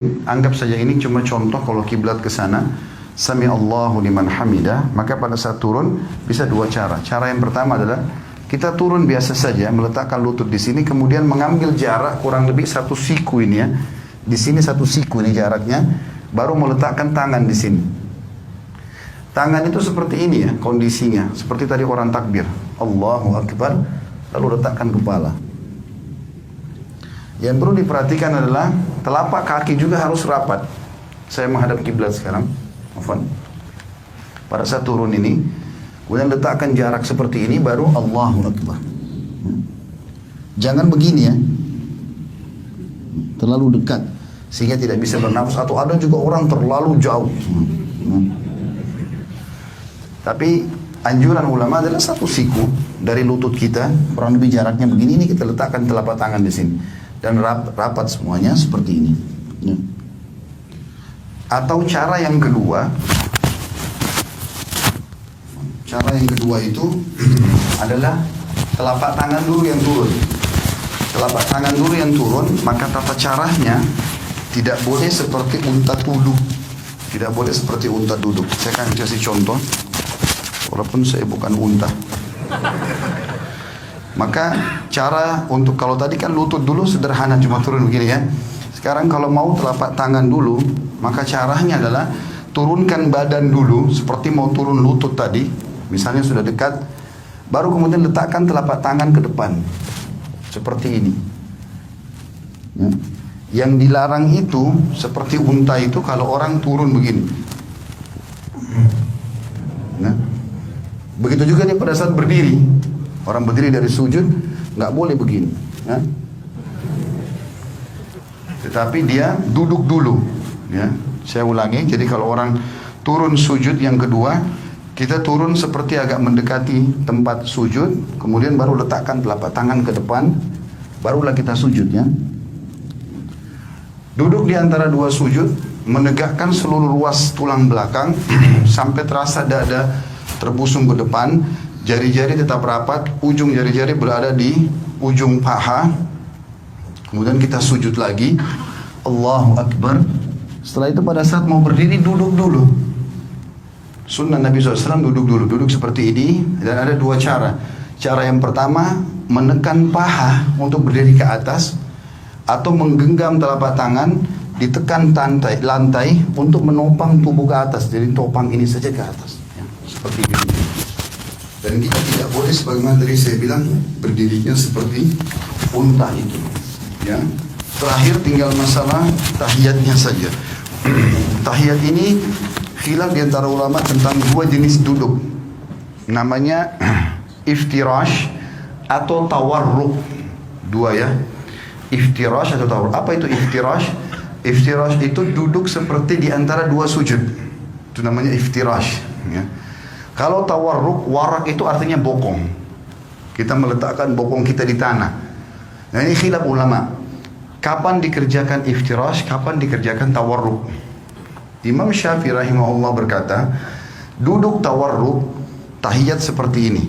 Anggap saja ini cuma contoh kalau kiblat ke sana, sami Allahu liman hamidah, maka pada saat turun bisa dua cara. Cara yang pertama adalah kita turun biasa saja, meletakkan lutut di sini, kemudian mengambil jarak kurang lebih satu siku ini ya. Di sini satu siku ini jaraknya, baru meletakkan tangan di sini. Tangan itu seperti ini ya kondisinya, seperti tadi orang takbir, Allahu Akbar, lalu letakkan kepala. Yang perlu diperhatikan adalah telapak kaki juga harus rapat. Saya menghadap kiblat sekarang. Afwan. Pada saat turun ini, kemudian letakkan jarak seperti ini, baru Allahu Akbar. Jangan begini ya, terlalu dekat sehingga tidak bisa bernafas, atau ada juga orang terlalu jauh. Tapi anjuran ulama adalah satu siku dari lutut kita, kurang lebih jaraknya begini, ini kita letakkan telapak tangan di sini. Dan rapat semuanya seperti ini ya. Atau cara yang kedua itu adalah telapak tangan dulu yang turun. Telapak tangan dulu yang turun, maka tata caranya tidak boleh seperti unta duduk. Tidak boleh seperti unta duduk. Saya akan kasih contoh, walaupun saya bukan unta. Maka cara untuk, kalau tadi kan lutut dulu sederhana cuma turun begini ya. Sekarang kalau mau telapak tangan dulu, maka caranya adalah turunkan badan dulu seperti mau turun lutut tadi. Misalnya sudah dekat, baru kemudian letakkan telapak tangan ke depan. Seperti ini. Ya. Yang dilarang itu seperti unta itu kalau orang turun begini. Nah, begitu juga nih pada saat berdiri. Orang berdiri dari sujud nggak boleh begini, ya. Tetapi dia duduk dulu, ya. Saya ulangi. Jadi kalau orang turun sujud yang kedua, kita turun seperti agak mendekati tempat sujud, kemudian baru letakkan telapak tangan ke depan, barulah kita sujud, ya. Duduk di antara dua sujud, menegakkan seluruh ruas tulang belakang sampai terasa dada terbusung ke depan. Jari-jari tetap rapat, ujung jari-jari berada di ujung paha. Kemudian kita sujud lagi, Allahu Akbar. Setelah itu pada saat mau berdiri, duduk dulu. Sunnah Nabi SAW duduk dulu, duduk seperti ini. Dan ada dua cara. Cara yang pertama, menekan paha untuk berdiri ke atas, atau menggenggam telapak tangan, ditekan lantai untuk menopang tubuh ke atas. Jadi topang ini saja ke atas, ya, seperti ini. Dan kita tidak boleh sebagaimana tadi saya bilang berdirinya seperti unta itu, ya. Terakhir tinggal masalah tahiyatnya saja. Tahiyat ini khilaf di antara ulama tentang dua jenis duduk. Namanya iftirash atau tawarruk. Dua ya. Iftirash atau tawarruk. Apa itu iftirash? Iftirash itu duduk seperti di antara dua sujud. Itu namanya iftirash, ya. Kalau tawarruk, warak itu artinya bokong. Kita meletakkan bokong kita di tanah. Nah ini khilaf ulama. Kapan dikerjakan iftirash, kapan dikerjakan tawarruk? Imam Syafi'i rahimahullah berkata, duduk tawarruk, tahiyat seperti ini.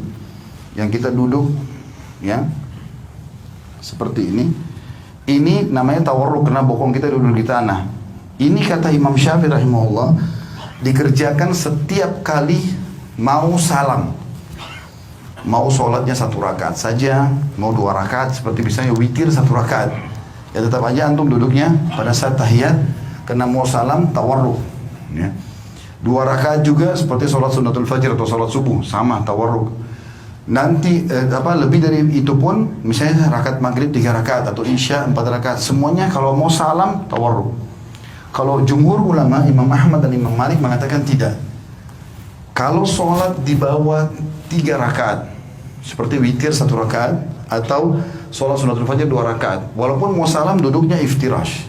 Yang kita duduk, ya, seperti ini. Ini namanya tawarruk karena bokong kita duduk di tanah. Ini kata Imam Syafi'i rahimahullah, dikerjakan setiap kali mau salam, mau sholatnya satu rakaat saja, mau dua rakaat, seperti misalnya witir satu rakaat, ya tetap aja antum duduknya pada saat tahiyat, karena mau salam tawarruk, ya. Dua rakaat juga seperti sholat sunnatul fajr atau sholat subuh, sama tawarruk. Nanti lebih dari itu pun, misalnya rakaat maghrib 3 rakaat atau isya 4 rakaat, semuanya kalau mau salam tawarruk. Kalau jumhur ulama, Imam Ahmad dan Imam Malik mengatakan tidak. Kalau sholat di bawah 3 rakaat, seperti witir 1 rakaat, atau sholat sunnatul fajr 2 rakaat, walaupun mau salam duduknya iftirash,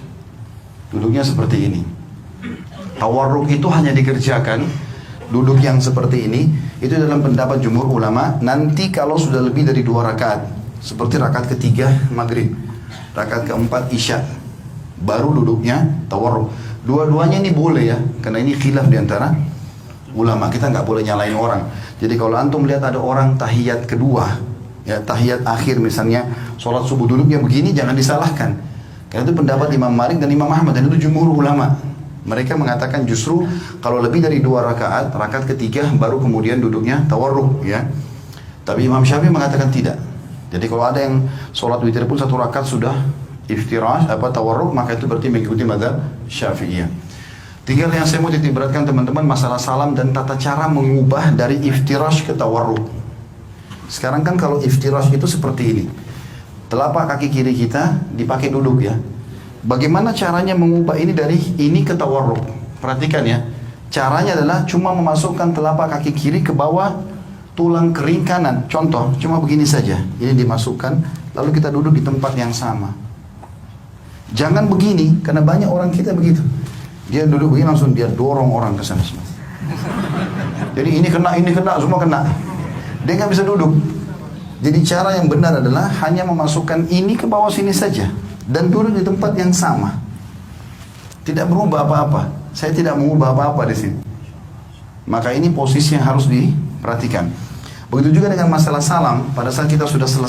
duduknya seperti ini. Tawarruk itu hanya dikerjakan, duduk yang seperti ini, itu dalam pendapat jumhur ulama. Nanti kalau sudah lebih dari 2 rakaat, seperti rakaat ketiga maghrib, rakaat keempat isya, baru duduknya tawarruk. Dua-duanya ini boleh ya, karena ini khilaf diantara ulama. Kita nggak boleh nyalain orang. Jadi kalau antum lihat ada orang tahiyat kedua, ya tahiyat akhir misalnya, sholat subuh duduknya begini, jangan disalahkan. Karena itu pendapat Imam Malik dan Imam Ahmad, dan itu jumhur ulama. Mereka mengatakan justru kalau lebih dari 2 rakaat, rakaat ketiga baru kemudian duduknya tawarruk, ya. Tapi Imam Syafi'i mengatakan tidak. Jadi kalau ada yang sholat witir pun 1 rakaat sudah iftirash, tawarruk, maka itu berarti mengikuti mazhab Syafi'iyah. Tinggal yang saya mau titik beratkan teman-teman, masalah salam dan tata cara mengubah dari iftirash ke tawarruk. Sekarang kan kalau iftirash itu seperti ini. Telapak kaki kiri kita dipakai duduk, ya. Bagaimana caranya mengubah ini dari ini ke tawarruk? Perhatikan ya. Caranya adalah cuma memasukkan telapak kaki kiri ke bawah tulang kering kanan. Contoh, cuma begini saja. Ini dimasukkan, lalu kita duduk di tempat yang sama. Jangan begini, karena banyak orang kita begitu. Dia duduk begini langsung dia dorong orang ke sana semua. Jadi ini kena, semua kena. Dia nggak bisa duduk. Jadi cara yang benar adalah hanya memasukkan ini ke bawah sini saja. Dan duduk di tempat yang sama. Tidak berubah apa-apa. Saya tidak mengubah apa-apa di sini. Maka ini posisi yang harus diperhatikan. Begitu juga dengan masalah salam. Pada saat kita sudah selesai